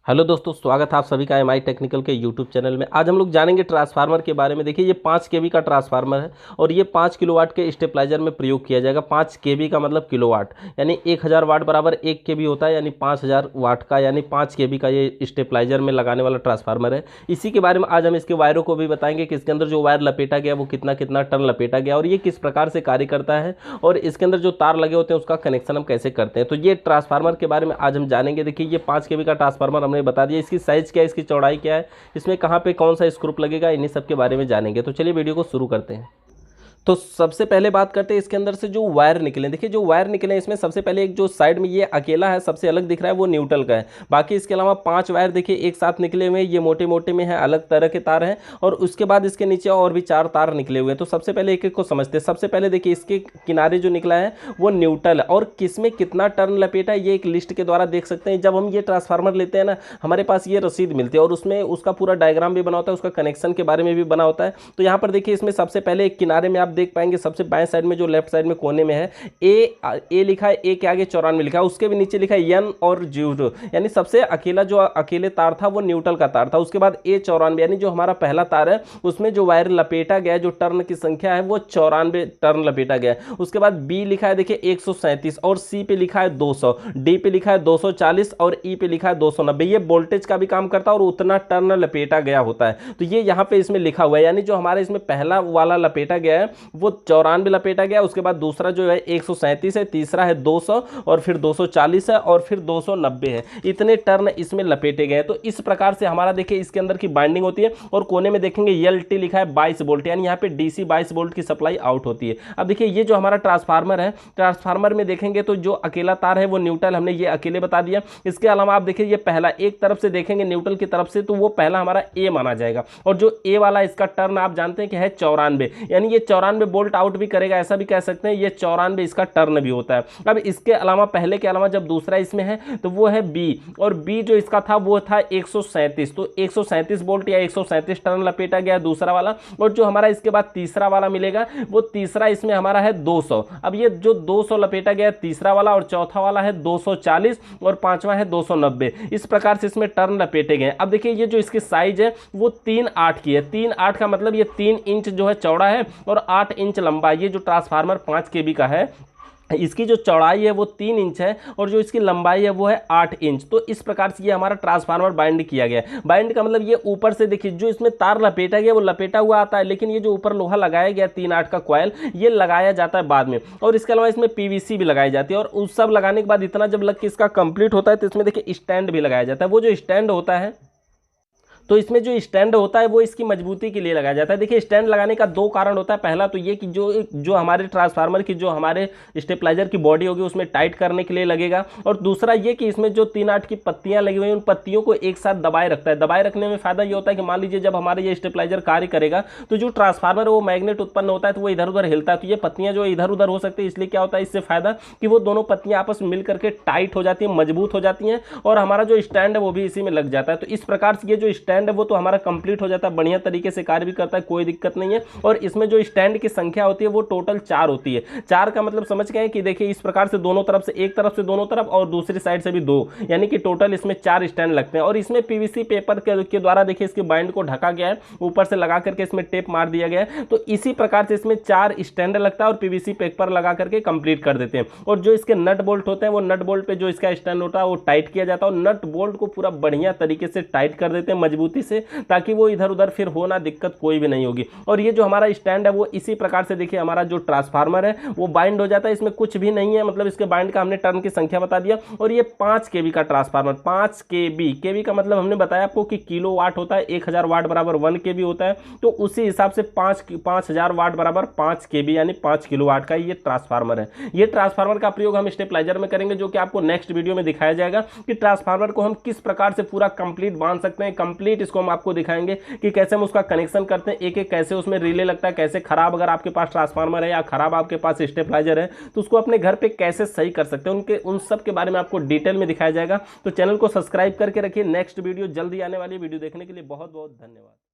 Hello दोस्तों, स्वागत है आप सभी का एमआई टेक्निकल के यूट्यूब चैनल में। आज हम लोग जानेंगे ट्रांसफार्मर के बारे में। देखिए, ये 5 केवी का ट्रांसफार्मर है और ये 5 किलोवाट के स्टेबलाइजर में प्रयोग किया जाएगा। 5 केवी का मतलब किलोवाट, यानी 1000 वाट बराबर 1 केवी होता है, यानी 5000 वाट का, यानी 5 केवी का ये स्टेबलाइजर में लगाने वाला ट्रांसफार्मर है। इसी के बारे में आज हम इसके वायरों को भी बताएंगे कि इसके अंदर जो वायर लपेटा गया वो कितना कितना टन लपेटा गया और ये किस प्रकार से कार्य करता है, और इसके अंदर जो तार लगे होते हैं उसका कनेक्शन हम कैसे करते हैं। तो ये ट्रांसफार्मर के बारे में आज हम जानेंगे। देखिए, ये 5 केवी का ट्रांसफार्मर हमने बता दिया, इसकी साइज क्या है, इसकी चौड़ाई क्या है, इसमें कहाँ पे कौन सा स्क्रू लगेगा, इन्हीं सब के बारे में जानेंगे। तो चलिए वीडियो को शुरू करते हैं। तो सबसे पहले बात करते हैं इसके अंदर से जो वायर निकले। देखिए, जो वायर निकले इसमें सबसे पहले एक जो साइड में ये अकेला है, सबसे अलग दिख रहा है, वो न्यूट्रल का है। बाकी इसके अलावा 5 वायर देखिए एक साथ निकले हुए हैं, ये मोटे मोटे में है, अलग तरह के तार हैं। और उसके बाद इसके नीचे और भी 4 तार निकले हुए हैं। तो सबसे पहले एक एक को समझते हैं। सबसे पहले देखिए, इसके किनारे जो निकला है वो न्यूट्रल है और किसमें कितना टर्न लपेटा है ये एक लिस्ट के द्वारा देख सकते हैं। जब हम ये ट्रांसफार्मर लेते हैं ना, हमारे पास ये रसीद मिलती है और उसमें उसका पूरा डायग्राम भी बना होता है, उसका कनेक्शन के बारे में भी बना होता है। तो यहाँ पर देखिए, इसमें सबसे पहले एक किनारे में आप देख पाएंगे, सबसे बाएं साइड में जो लेफ्ट साइड में कोने में है ए लिखा है, ए के आगे 94 लिखा है, उसके भी नीचे लिखा है एन और 0, यानी सबसे अकेला जो अकेले तार था वो न्यूट्रल का तार था। उसके बाद ए 94, यानी जो हमारा पहला तार है उसमें जो वायर लपेटा गया, जो टर्न की संख्या है वो 94 टर्न लपेटा गया। उसके बाद बी लिखा है देखिए 137, और सी पे लिखा है 200, डी पे लिखा है 240 और ई पे लिखा है 290। ये वोल्टेज का भी काम करता है और उतना टर्न लपेटा गया होता है। तो ये यहाँ पे इसमें लिखा हुआ है, यानी जो हमारे इसमें पहला वाला लपेटा गया है वो 94 लपेटा गया। उसके बाद दूसरा जो है 137 है, तीसरा है 200 और फिर 240 है और फिर 290 है। इतने टर्न इसमें लपेटे गए। तो इस प्रकार से हमारा देखिए इसके अंदर की बाइंडिंग होती है। और कोने में देखेंगे एलटी लिखा है 22 वोल्ट, यानी यहाँ पे डीसी 22 वोल्ट की सप्लाई आउट होती है। अब देखिए, ये जो हमारा ट्रांसफार्मर है, ट्रांसफार्मर में देखेंगे तो जो अकेला तार है वो न्यूट्रल, हमने ये अकेले बता दिया। इसके अलावा आप देखिए, ये पहला एक तरफ से देखेंगे न्यूट्रल की तरफ से, तो वो पहला हमारा ए माना जाएगा। और जो ए वाला इसका टर्न आप जानते हैं कि है 94, यानी ये 94 वोल्ट आउट भी करेगा, ऐसा भी कह सकते हैं। ये 94 इसका टर्न भी होता है। अब इसके अलावा पहले के अलावा जब दूसरा इसमें है तो वो है बी, और बी जो इसका था वो था 137, तो 137 वोल्ट या 137 टर्न लपेटा गया दूसरा वाला। और जो हमारा इसके बाद तीसरा वाला मिलेगा, वो तीसरा इसमें हमारा है 200। अब ये जो 200 लपेटा गया तीसरा वाला, और चौथा वाला है 240 और पांचवा है 290। इस प्रकार से इसमें टर्न लपेटे गए। अब देखिए, ये जो इसकी साइज है वो 3/8 की है। 3/8 का मतलब ये 3 इंच जो है चौड़ा है और 8 इंच लंबा। ये जो ट्रांसफार्मर 5 केवी का है, इसकी जो चौड़ाई है वो 3 इंच है और जो इसकी लंबाई है वो है 8 इंच। तो इस प्रकार से ये हमारा ट्रांसफार्मर बाइंड किया गया है। बाइंड का मतलब ये ऊपर से देखिए, जो इसमें तार लपेटा गया वो लपेटा हुआ आता है, लेकिन ये जो ऊपर लोहा लगाया गया 3/8 का कॉइल, ये लगाया जाता है बाद में। और इसके अलावा इसमें पीवीसी भी लगाई जाती है। और उस सब लगाने के बाद इतना जब लग के इसका कंप्लीट होता है तो इसमें देखिए स्टैंड भी लगाया जाता है। वो जो स्टैंड होता है, तो इसमें जो स्टैंड होता है वो इसकी मजबूती के लिए लगाया जाता है। देखिए, स्टैंड लगाने का 2 कारण होता है। पहला तो ये कि जो हमारे ट्रांसफार्मर की जो हमारे स्टेबलाइजर की बॉडी होगी उसमें टाइट करने के लिए लगेगा। और दूसरा ये कि इसमें जो 3/8 की पत्तियां लगी हुई हैं, उन पत्तियों को एक साथ दबाए रखता है। दबाए रखने में फायदा ये होता है कि मान लीजिए जब हमारे ये स्टेबलाइजर कार्य करेगा तो जो ट्रांसफार्मर है वो मैग्नेट उत्पन्न होता है, तो वो इधर उधर हिलता है। तो ये पत्तियां जो इधर उधर हो सकती है, इसलिए क्या होता है इससे फायदा कि वो दोनों पत्तियां आपस में मिल करके टाइट हो जाती हैं, मजबूत हो जाती हैं, और हमारा जो स्टैंड है वो भी इसी में लग जाता है। तो इस प्रकार से ये जो स्टैंड है वो तो हमारा कंप्लीट हो जाता है, बढ़िया तरीके से कार्य भी करता है, कोई दिक्कत नहीं है। और इसमें जो स्टैंड की संख्या होती है वो टोटल 4 होती है। 4 का मतलब समझ गए कि देखिए इस प्रकार से दोनों तरफ से, एक तरफ से दोनों तरफ और दूसरी साइड से भी 2, यानी कि टोटल इसमें 4 स्टैंड लगते हैं। और इसमें पीवीसी पेपर के द्वारा देखिए इसके बाइंड को ढका गया है, ऊपर से लगा करके इसमें टेप मार दिया गया है। तो इसी प्रकार से इसमें 4 स्टैंड लगता है और पीवीसी पेपर लगा करके कंप्लीट कर देते हैं। और जो इसके नट बोल्ट होते हैं, वो नट बोल्ट पे जो इसका स्टैंड होता है वो टाइट किया जाता है, और नट बोल्ट को पूरा बढ़िया तरीके से टाइट कर देते हैं मजबूती से, ताकि वो इधर उधर फिर होना दिक्कत कोई भी नहीं होगी। और ये जो हमारा स्टैंड है वो इसी प्रकार से देखिए हमारा जो ट्रांसफार्मर है वो बाइंड हो जाता है। इसमें कुछ भी नहीं है, मतलब इसके बाइंड का हमने टर्न की संख्या बता दिया। और ये 5 केवी का ट्रांसफार्मर, 5 केवी, केवी का मतलब हमने बताया आपको कि किलो वाट होता है। 1000 वाट बराबर 1 केवी होता है। तो उसी हिसाब से 5000 वाट बराबर 5 केवी, यानी 5 किलो वाट का ये ट्रांसफार्मर है। ये ट्रांसफार्मर का प्रयोग हम स्टेबलाइजर में करेंगे, जो कि आपको नेक्स्ट वीडियो में दिखाया जाएगा कि ट्रांसफार्मर को हम किस प्रकार से पूरा कंप्लीट बांध सकते हैं। कंप्लीट इसको हम आपको दिखाएंगे कि कैसे हम उसका कनेक्शन करते हैं, एक एक कैसे उसमें रिले लगता है, कैसे खराब अगर आपके पास ट्रांसफार्मर है या खराब आपके पास स्टेबलाइजर है तो उसको अपने घर पे कैसे सही कर सकते हैं, उन सब के बारे में आपको डिटेल में दिखाया जाएगा। तो चैनल को सब्सक्राइब करके रखिए। नेक्स्ट वीडियो जल्दी आने वाली, वीडियो देखने के लिए बहुत बहुत धन्यवाद।